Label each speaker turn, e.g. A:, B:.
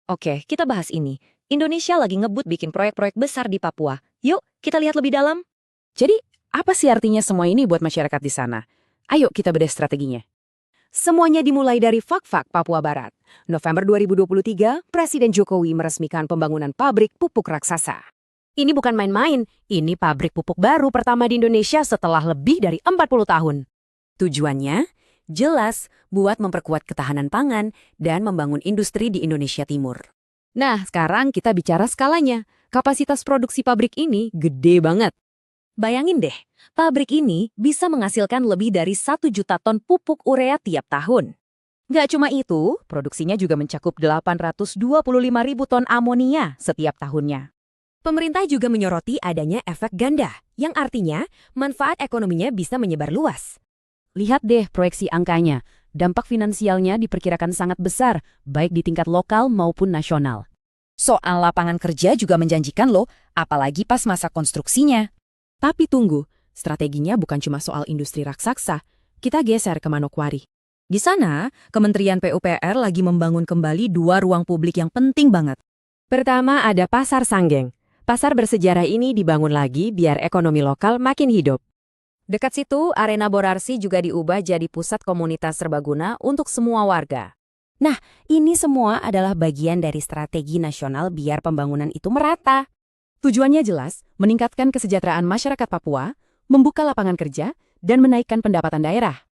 A: Oke, kita bahas ini. Indonesia lagi ngebut bikin proyek-proyek besar di Papua. Yuk, kita lihat lebih dalam.
B: Jadi, apa sih artinya semua ini buat masyarakat di sana? Ayo kita bedah strateginya.
C: Semuanya dimulai dari Fak-Fak, Papua Barat. November 2023, Presiden Jokowi meresmikan pembangunan pabrik pupuk raksasa. Ini bukan main-main, ini pabrik pupuk baru pertama di Indonesia setelah lebih dari 40 tahun. Tujuannya jelas buat memperkuat ketahanan pangan dan membangun industri di Indonesia Timur. Nah, sekarang kita bicara skalanya. Kapasitas produksi pabrik ini gede banget.
A: Bayangin deh, pabrik ini bisa menghasilkan lebih dari 1 juta ton pupuk urea tiap tahun. Nggak cuma itu, produksinya juga mencakup 825 ribu ton amonia setiap tahunnya.
C: Pemerintah juga menyoroti adanya efek ganda, yang artinya manfaat ekonominya bisa menyebar luas.
B: Lihat deh proyeksi angkanya. Dampak finansialnya diperkirakan sangat besar, baik di tingkat lokal maupun nasional.
A: Soal lapangan kerja juga menjanjikan loh, apalagi pas masa konstruksinya.
C: Tapi tunggu, strateginya bukan cuma soal industri raksasa. Kita geser ke Manokwari.
A: Di sana, Kementerian PUPR lagi membangun kembali 2 ruang publik yang penting banget.
C: Pertama ada Pasar Sanggeng. Pasar bersejarah ini dibangun lagi biar ekonomi lokal makin hidup. Dekat situ, arena Borarsi juga diubah jadi pusat komunitas serbaguna untuk semua warga. Nah, ini semua adalah bagian dari strategi nasional biar pembangunan itu merata.
B: Tujuannya jelas, meningkatkan kesejahteraan masyarakat Papua, membuka lapangan kerja, dan menaikkan pendapatan daerah.